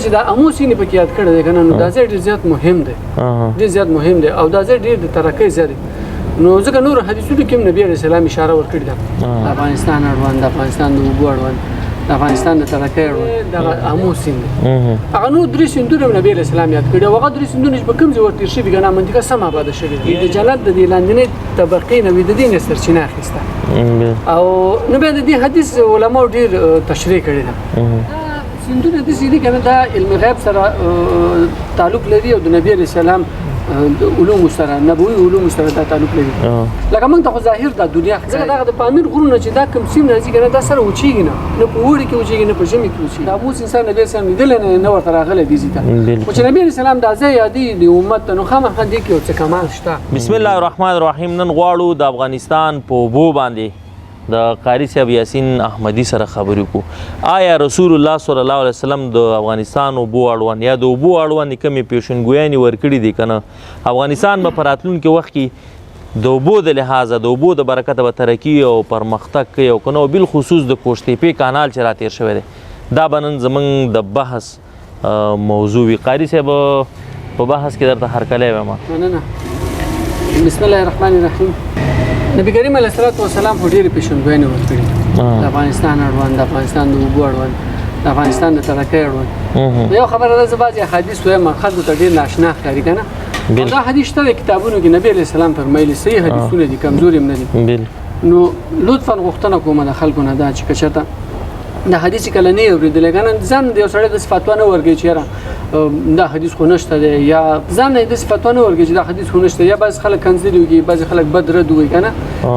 چې دا امو سیند پکې یاد کړی دی که نه نو دا ځای ډېر زیات مهم دی ډېر زیات مهم دی او دا ځای ډېر د ترقۍ ځای دی نو ځکه نورو حدیثونو کې هم نبي علیه السلام اشاره ورکړې ده د افغانستان اړوند د افغانستان د اوبو اړوند د افغانستان د ترقۍ اړوند دغه امو سیند دی هغه نور درې سیندونه هم نبي علیه السلام یاد کړي او هغه درې سیندونه چې په کوم ځای ورتېر شوي که نه منطقه سم آباده شوې ده د جنت د دې لاندنۍ طبقې نه د دې نه سرچینه اخیسته او نو بیا د دې حدیث علماو ډېر تشریح کړې ده سیندونه داسې دي که نه دا علم غیب سره تعلق لري او د نبي علیه السلام د علومو سره نبوي علومو سره دا تعلق لري لکه موږ ته خو ظاهر دا دنیا ځکه دغه د پامیر غرونه چې دا کوم سیم راځي که نه دا سره وچېږي نه په اوړي کې وچېږي نه په ژمي کې وچېږي دا اوس انسان نبي السلام لیدلی نه ورته راغلی دې ځای ته خو چې نبي علیه السلام دا ځای یادوي د امت ته نو خامخا دې کې یو څه کمال شته. بسم الله الرحمن الرحیم. نن غواړو د افغانستان په اوبو باندې د قاری صاحب یاسین احمدي سره خبرې وکړو. آیا رسول الله صلی الله علیه وسلم د افغانستان اوبو اړوند یا د اوبو اړوند کومې پیشنګویانې ورکړي دي که نه افغانستان به په راتلونکي وخت کې د اوبو د لحاظه د اوبو د برکته به ترقي او پرمختګ کوي او که نه بالخصوص د کوشتپې کانال چې راتېر شوی دی دا به نن زموږ د بحث موضوع وي. قاری صاحب په بحث کې درته هرکلی وایم. مننه. بسم الله الرحمن الرحیم. نبی کریم علیه الصلاة والسلام خو ډېرې پیشنګویانې ورکړي د افغانستان اړوند د افغانستان د اوبو اړوند د افغانستان د ترقۍ اړوند یو خبره ده زه بعضې احادیث وایم خلکو ته ډېر ناشنا ښکاري که نه دا حدیث شته د کتابونو کې نبي علیه السلام فرمایلي صحیح حدیثونه دي کمزوري هم نه دي نو لطفا غوښتنه کومه د خلکو نه دا چې که چېرته دا حدیث کله نه یې اورېدلی که نه ځان د یو سړی داسې فتوا نه ورکوي چې یاره دا حدیث خو نشته دی یا ځان نه یې داسې فتوا نه ورکوي چې دا حدیث خو نشته یا بعضې خلک کنځلې وکړي بعضې خلک بد رد ووایي که نه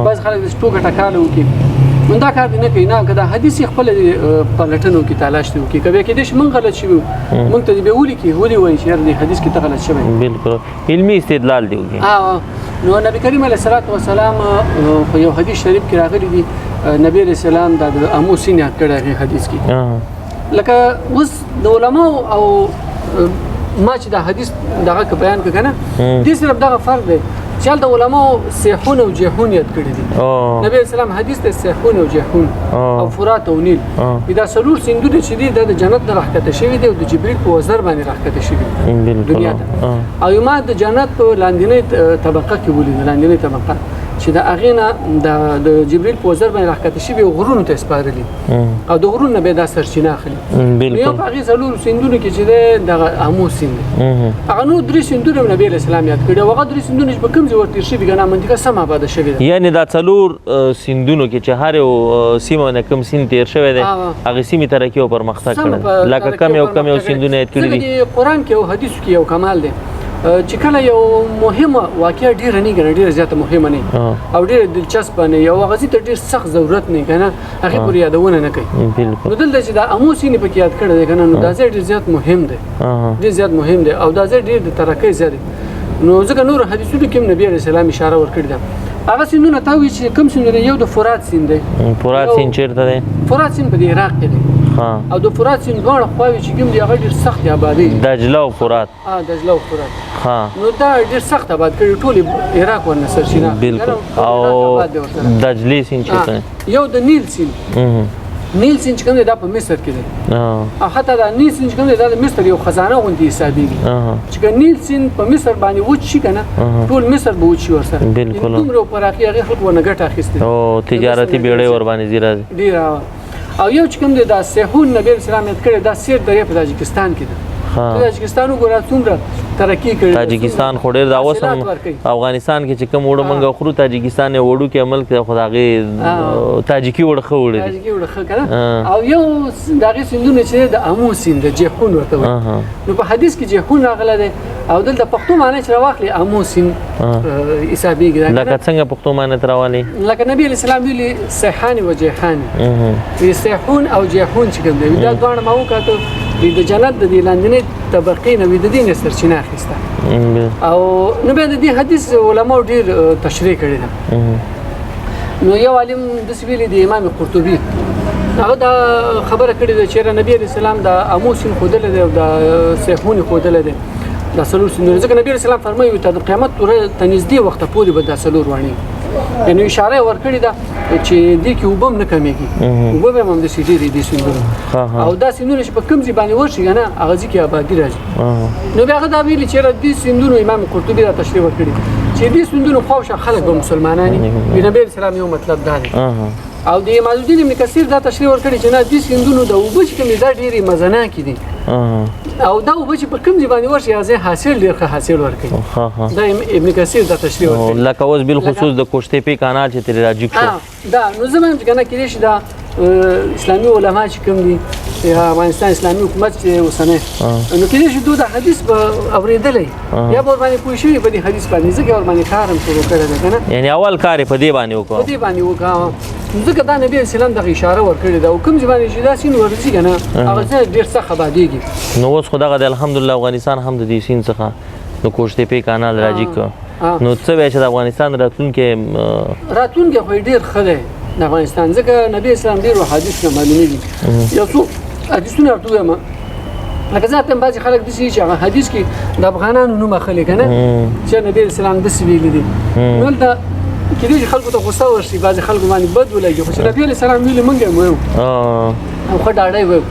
بعضې خلک داسې ټوکه ټکاله وکړي نو دا کار دې نه کوي نه که دا حدیث یې خپله پلټنه وکړي تلاش دې وکړي که بیا کېدای شي موږ غلط شوي وو موږ ته دې بیا ولیکي ولې وایي چې یاره دې حدیث کې ته غلط شوی بالکل علمي استدلال دی وکړي. نو نبی کریم علیه الصلاة والسلام په یو حدیث شریف کې راغلی دي نبی علیه السلام دا د امو سیند یاد کړی هغې حدیث کې لکه اوس د علماو او ما چې دا حدیث دغه که بیان کړه که نه دې صرف دغه فرق دی چې هلته علماو سیحون او جیحون یاد کړي دي نبی علیه السلام حدیث دی سیحون او جیحون او فرات او نیل دا څلور سیندونه چې دي دا د جنت نه راښکته شوي دي او د جبریل په وزر باندې راښکته شوي دي دنیا ته او ما د جنت په لاندنۍ طبقه کې ولیده لاندنۍ طبقه چې د هغې نه د جبریل په وزر باندې راښکته شوي غرونو ته سپارلي او د غرونو نه بیا دا سرچینه اخلي نو یو په هغې څلورو سیندونو کې چې دی دغه امو سیند دی هغه نور درې سیندونه هم نبي علیه السلام یاد کړي او هغه درې سیندونه چې په کوم ځای ورتېر شوي که نه منطقه سم آباده شوې ده یعنې دا څلور سیندونو کې چې هر یو سیمه نه کوم سیند تېر شوی دی هغې سیمې ترقي او پرمختګ کړی لکه کم یو سیندونه یاد کړي دي قرآن کې او حدیثو کې یو کمال دی چې کله یو مهمه واقعه ډېره نه که نه ډېره زیاته مهمه نه او ډېره دلچسپه نه یو هغه ځای ته ډېر سخت ضرورت نه که نه هغې پورې یادونه نه کوي نو دلته چې دا امو سیند پکې یاد کړی دی که نه نو دا ځای ډېر زیات مهم دی ډېر زیات مهم دی او دا ځای ډېر د ترقۍ ځای دی نو ځکه نورو حدیثونو کې هم نبي علیه السلام اشاره ورکړې ده هغه سیندونه تا وایي چې کوم سیندونه یو د فرات سیند دی فرات سیند چېرته دی فرات سیند په دې عراق کې دی او د فرات سیند دواړه خواوې چې کوم دي هغه ډېر سختې آبادۍ دي دجله او فرات دجله او فرات نو دا ډېر سخت آباد کړي ټول عراق ورنه سرچینه بالکل او دجلې سیند چېرته یو د نیل سیند نیل سیند چې کوم دی دا په مصر کې دی او حتی دا نیل سیند چې کوم دی دا د مصر یو خزانه غوندې حسابېږي چې که نیل سیند په مصر باندې وچ شي که نه ټول مصر به وچ شي ورسره دومره پراخي هغې خلکو ورنه ګټه اخیستې او تجارتي بیړۍ ورباندې ځي راځي ډېره او یو چې کوم دی دا سیحون نبي علیه السلام یاد کړی دا سیر درې په تاجکستان کې ده تاجکستان وګوره څومره ترقي کړې تاجکستان خو ډېر دا اوس هم افغانستان کې چې کوم اوړه موږ خورو تاجکستان یې وړوکی ملک دی خو د هغې تاجکي اوړه ښه اوړه دي تاجکي اوړه ښه که نه او یو د هغې سیندونه چې دی د امو سیند د جیحون ورته وایي نو په حدیث کې جیحون راغلی دی او دلته پښتو معنی چې راواخلې امو سیند حسابېږي لکه څنګه پښتو معنی ته راولي لکه نبي علیه السلام ویلي سیحان و جیحان وي سیحون او جیحون چې کوم دی دا دواړه ما وکاته د جنت د دې لاندنۍ طبقې نه د دې نه سرچینه اخیسته او نو بیا د دې حدیث علماو ډېر تشریح کړې ده نو یو عالم داسې ویلي د امام قرطبي هغه دا خبره کړې ده چې نبي علیه السلام د امو سیند ښودلی دی او د سیحون یې ښودلی دی دا څلور سیندونه ځکه نبي علیه السلام فرمایي تر قیامت ته نږدې وخته پورې به دا څلور واڼې یعنې اشاره یې ورکړې ده چې دې کې اوبه هم نه کمیږي، اوبه به هم همداسې ډېرې دي سیندونه، او دا سیندونه چې په کوم ځای باندې ورشي که نه هغه ځای کې آبادي راځي. نو بیا هغه دا ویلي چې دې سیندونو امام قرطبي را تشریح ورکړي چې دې سیندونو خواوشا خلک به مسلمانان وي. د نبي علیه السلام یو مطلب دا دی. او د امام ابن کثیر دا تشریح ورکړي چې نه دې سیندونو د اوبه چې کوم دي دا ډېرې مزناکې دي، او دا اوبه چې په کوم ځای باندې ورشي هغه ځای حاصل ډېر ښه حاصل ورکوي. دا ابن کثیر دا تشریح ورکړي. لکه اوس بالخصوص د کوشتپې کانال چې ترې راجیک شو دا نو زه وایم چې که نه کېدای شي دا اسلامي علما چې کوم دي افغانستان اسلامي حکومت چې اوسنی نو کېدای شي دوی دا حدیث به اورېدلی یا به ورباندې پوه شوي په دې حدیث باندې، ځکه ورباندې کار هم شروع کړی دی که نه. یعنې اول کار یې په دې باندې وکړو. په دې باندې وکړه ځکه دا نبي علیه السلام دغه اشاره ورکړې ده، او کوم ځای باندې چې دا سیند ورځي که نه هغه ځای ډېر سخت آبادېږي. نو اوس خو دغه دی الحمدلله افغانستان هم د دې سیند څخه د کوشتپې کانال راجیک کړ. نو څه وایي چې د افغانستان راتلونکی خو یې ډېر ښه دی د افغانستان، ځکه نبي اسلام ډېرو حدیثونه معلومېږي. یو څو حدیثونه ورته ووایم، لکه ذاتا بعضې خلک داسې وي چې هغه حدیث کې د افغانانو نوم اخلي که نه چې نبي اسلام داسې ویلي دي. نو هلته کېدای شي خلکو ته غوسه ورشي، بعضې خلکو باندې بد ولګي، خو چې نبي علیه السلام ویلي موږ یې ویو او ښه ډاډی ویو.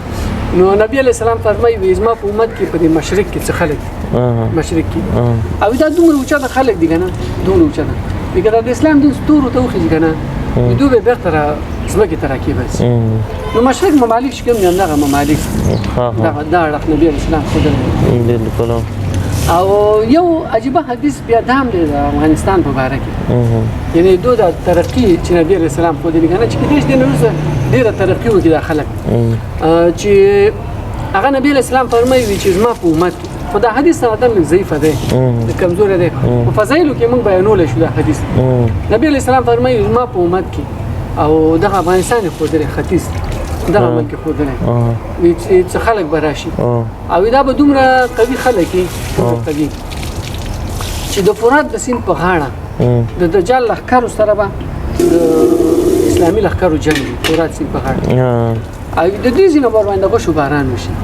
نو نبي علیه السلام فرمایي وایي زما په امت کې په دې مشرق کې څه خلک دي، مشرق کې او دا دومره اوچته خلک دي که نه، دومره اوچته لکه دا د اسلام دین ستورو ته وخېږي که نه دوی به بیرته ځمکې ته راکېباسي. نو مشرق ممالک چې کوم دي همدغه ممالک دا اړخ نبي علیه السلام ښودلی. او یو عجیبه حدیث بیا دا هم دی د افغانستان په باره کې، یعنې دوی د ترقي چې نبي علیه السلام ښودلي که نه چې کېدای شي دې نه وروسته ډېره ترقي وکړي دا خلک، چې هغه نبي علیه السلام فرمایي چې زما په امت کې خو دا حدیث سنداً لږ ضعیفه دی، کمزوری دی، په فضایلو کې موږ بیانولی شو دا حدیث. نبي علیه السلام فرمایي زما په امت کې او دغه افغانستان یې ښودلی، ختیځ دغه ملک یې ښودلی چې خلک به راشي او دا به دومره قوي خلک وي قوي چې د فرات د سیند په غاړه د دجال لښکرو سره به د اسلامي لښکرو جنګ وي، فرات سیند په غاړه، او د دې ځای نه به ورباندې غوښو باران وشي.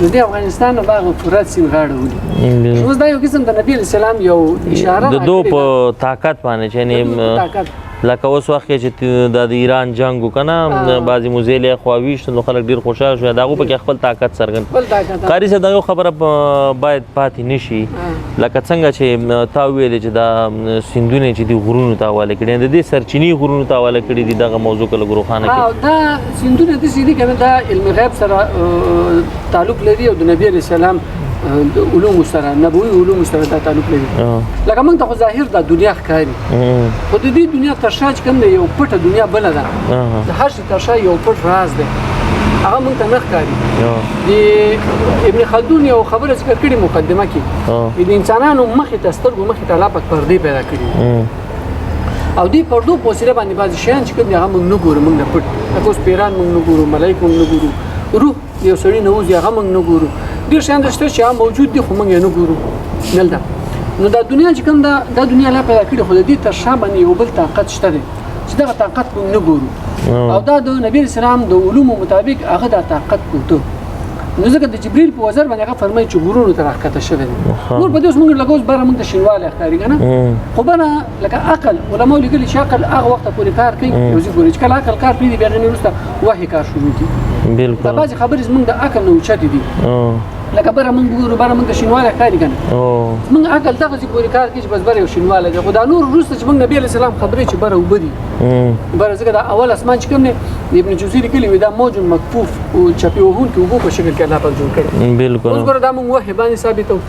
نو د افغانستان نه به هغه فرات سیند غاړه ولي. اوس دا یو قسم د نبي علیه السلام یو اشاره د دو په طاقت باندې چې لکه اوس وخت کې چې د ایران جنګ وکنه بعضې موزیل یې خواویشت نو خلک ډېر خوشحال شو، د هغو پکې خپل طاقت څرګند. قاري صاحب دا یو خبره باید پاتې نه شي، لکه څنګه چې تا وویلې چې دا سیندونه چې دي غرونو ته حواله کړي، د دې سرچینې غرونو ته حواله کړي دي، دغه موضوع که لږ روښانه کړي. دا سیندونه داسې دي که نه دا علم غیب سره تعلق لري او د نبي علیه السلام د علومو سره نبوي علومو سره دا تعلق لري. لکه موږ ته خو ظاهر دا دنیا ښکاري، خو د دې دنیا تر شا چې کوم دی یو پټه دنیا بله ده، د هر شي تر شا یو پټ راز دی، هغه موږ ته نه ښکاري. د ابن خلدون یو خبره ذکر کړې مقدمه کې، د انسانانو مخې ته سترګو مخې ته الله پاک پردې پیدا کړي او دې پردو په وسیله باندې بعضې شیان چې کوم دي هغه موږ نه ګورو، موږ نه پټ، لکه اوس پیران موږ نه ګورو، ملایک موږ نه ګورو، روح یو سړي نه وځي هغه موږ نه ګورو، ډېر شیان شته چې هغه موجود دي خو موږ یې نه ګورو. دلته نو دا دنیا چې کوم ده دا دنیا الله پیدا کړې، خو د دې تر شا باندې یو بل طاقت شته دی چې دغه طاقت موږ نه ګورو، او دا د نبي علیه السلام د علومو مطابق هغه دا طاقت کوته. نو ځکه د جبریل په وزر باندې هغه فرمایي چې غرونو ته راښکته شوی دی. نور په دې اوس موږ لکه اوس بره موږ ته شینوالی ښکاري که نه، خو بره لکه عقل علماو لیکلي چې عقل هغه وخته پورې کار کوي یو ځای پورې چې کله عقل کار پرېږدي بیا هغې نه وروسته وحي کار شروع کړي. دا بعضې خبرې زموږ د عقل نه اوچتې دي، لکه بره موږ ګورو بره موږ ته شینوالی ښکاري که نه، زموږ عقل دغسې پورې کار کوي چې بس بره یو شینوالی دی، خو دا نور وروسته چې موږ نبي علیه السلام خبرې چې بره اوبه دي بره، ځکه دا اول اسمان چې کوم دی د ابن جوزي لیکلي وي دا موج مکفوف او چپې وهونکي اوبو په شکل کې الله پاک جوړ کړی. اوس ګوره دا موږ وحي باندې ثابتوو.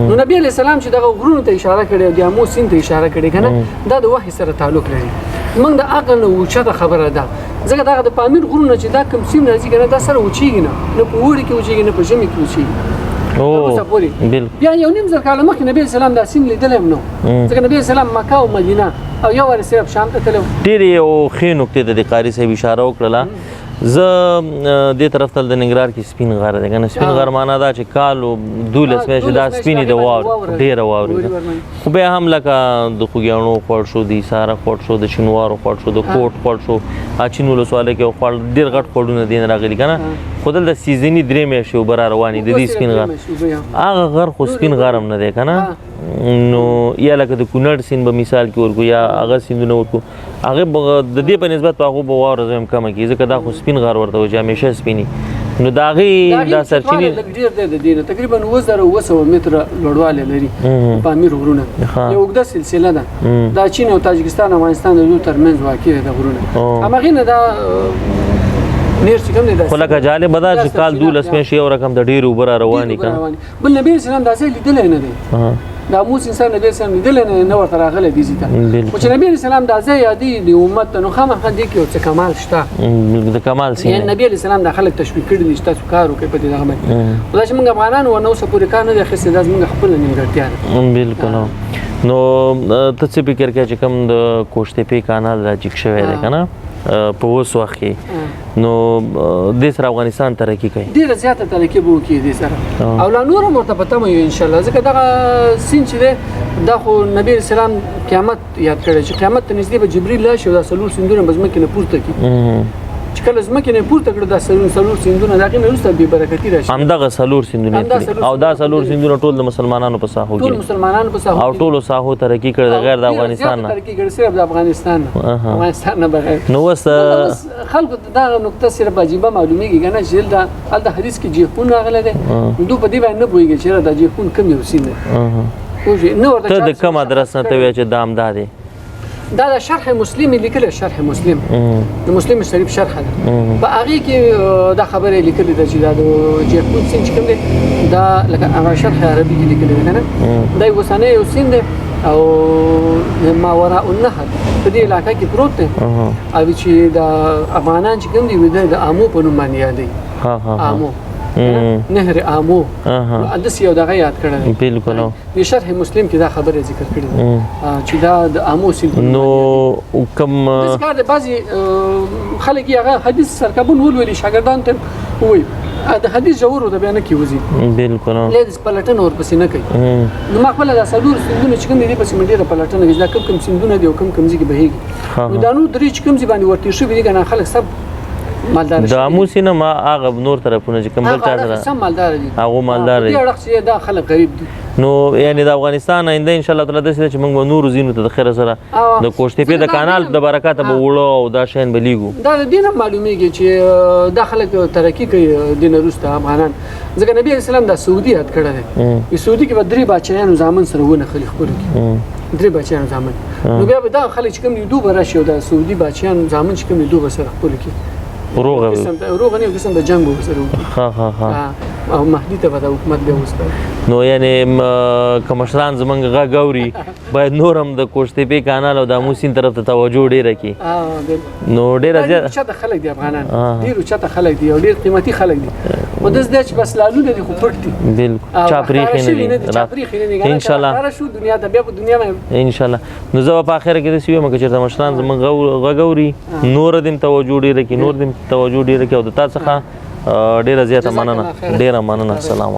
نو نبي علیه السلام چې دغه غرونو ته اشاره کړې او د امو سیند ته اشاره کړې که نه دا د وحي سره تعلق لري، موږ د عقل نه اوچته خبره ده، ځکه دغه د پامیر غرونه چې دا کوم سیند راځي که نه دا سره اوچېږي نه په اوړي کې اوچېږي نه په ژمي کې اوچېږي. بیا یو نیم زر کاله مخکې نبي اسلام دا سیند لیدلی هم نه و، ځکه نبي اسلام مکه او مدینه او یو وارې صرف شام ته تللی و. ډېرې یو ښې نکتې ته د قاري صاحب اشاره وکړله. زه دې طرف ته د ننګرهار کې سپین غر دی که نه، سپین غر معنا دا چې کال 12 میاشتې دا سپینې د واورې ډېره واورې ده، خو بیا هم لکه د خوږیاڼو خوړ شو، د ایساره خوړ شو، د شینوارو خوړ شو، د کوټ خوړ شو، اچین ولسوالۍ کې خوړ ډېر غټ خوړونه دې نه راغلي که نه، خو دلته سیزني 3 میاشتې اوبه را روانې د دې سپین غر، هغه غر خو سپین غر هم نه دی که نه، نو یا لکه د کونړ سیند به مثال کې ورکو یا هغه سیندونه ورکو هغه د دې په نسبت هغو به واوره زه هم کمه کړي ځکه دا خو سپین غر ورته وایي چې همیشه سپینې نو د هغې دا سرچینې ډېر دی د دې نه تقریبا 7900 متره لوړوالی لري پامیر غرونه یو اوږده سلسله ده دا چین او تاجکستان او افغانستان د دوی ترمنځ واقع ده غرونه همغې نه دا نیر چې کوم دی خو لکه جالبه ده چې کال 12 میاشتې یو رقم د ډېرې اوبه را روانې که بل نبي اسلام دا ځای لیدلی نه دی دا موس انسان نبی اسلام لیدلی نه ورته راغلی دې ځای ته خو چې نبي اسلام دا ځای یادوي د امت ته نو خامخا دې کې یو څه کمال شته د کمال سیند یعنې نبي اسلام دا خلک تشویق کړي دي چې تاسو کار وکړئ په دې دغه باندې خو دا چې موږ افغانان ونه اوسه پورې کار نه دی اخیستی دا زموږ خپله نیمګړتیا ده بلکل نو ته څه فکر کوې چې کوم د کوشتپې کانال را جګ شوی دی که نه په اوس وخت کې نو دې سره افغانستان ترقي کوي ډېره زیاته ترقي به وکړي دې سره او لا نور هم ورته په تمه یو انشاءالله ځکه دغه سیند چې دی دا خو نبي اسلام قیامت یاد کړی چې قیامت ته نږدې به جبریل راشي او دا څلور سیندونه به ځمکې نه پورته کړي چې کله ځمکې نه پورته کړو دا څلور سیندونه د هغې نه وروسته بې برکتي راشي همدغه څلور سیندونه او دا څلور سیندونه ټول د مسلمانانو په ساحو کې ټول مسلمانانو په ساحو او ټولو ساحو ترقي کړې د غیر د افغانستان نه ترقي کړې صرف د افغانستان نه افغانستان نه بغیر نو اوس خلکو ته دغه نقطه صرف عجیبه معلومیږي که نه چې هلته حدیث کې جیحون راغلی دی دوی په دې باندې نه پوهېږي چې دا جیحون کوم یو سیند دی ته د کوم ادرس نه ته وایې چې دا همدا دی دا د شرح مسلم لیکلی شرح مسلم د مسلم شریف شرح ده په هغې کې دا خبره لیکلې ده چې دا د جیحون سیند چې کوم دی دا لکه هغه شرح عربي کې لیکلی ده که نه دا یو اوسنی یو سیند دی او ماوراء النهر په دې علاقه کې پروت دی او چې د افغانان چې کوم دي د آمو په نوم باندې یادوي آمو نهر آمو داسې یو دغه یاد کړی دی بلکل د شرح مسلم کې دا خبره ذکر کړې ده چې دا د آمو سیند نو کوم داسې کار دی بعضې خلک یې هغه حدیث سرکبون ولولي شاګردانو ته ووایي د حدیث ژورو د بیا نه کې وځي بلکل لیدس پلټنه ورپسې نه کوي نو ما خپله دا څلور سیندونه چې کوم دي دې پسې مې ډېره پلټنه کوي چې دا کوم سیندونه دي او کوم ځای کې بهېږي نو دا نور درې چې کوم ځای باندې ورتېر شوي دي که نه خلک سب مالدار د آمو سیند ما هغه نور طرفونه چې کوم بل چا سره سم مالدار دي هغو مالدار دي دې اړخ چې دا خلک غریب دي نو یعنې د افغانستان آینده انشاءالله تعالی داسې ده چې موږ به نورو ځینو ته د خیره سره د کوشتپې د کانال د برکاته به وړو او دا شیان به لیږو دا د دې نه معلومیږي چې دا خلک ترقي کوي دې نه وروسته افغانان ځکه نبي اسلام دا سعودي یاد کړی دی سعودي کې به درې بادشاهیانو زامن سره ونښلي خپلو کې درې بادشاهیانو زامن نو بیا به دا خلک چې کوم دي دوی به راشي او د سعودي بادشاهیانو زامن چې کوم دي دوی به سره خپلو کې روغه نه یو قسم د جنګ به ورسره وکړي او مهدي ته به دا حکومت بیا وسپاري نو یعنې که مشران زموږ غږ اوري باید نور هم د کوشتپې کانال او د آمو سیند طرف ته توجه ډېره کړي نو ډېره زیاته اوچته خلک دي افغانان ډېر اوچته خلک دي او ډېر قیمتي خلک دي خو داسې دی چې بس لالونه دي خو پټ دي بلکل چاپریخې نه دي انشاءالله دنیا ته بیا په دنیا باندې انشاءالله نو زه به په اخره کې داسې وایم که چېرته مشران زموږ غږ اوري نور دې هم توجه ډېره کړي نور دې هم توجه ډېره کړي او د تا څخه ډېره زیاته مننه ډېره مننه السلام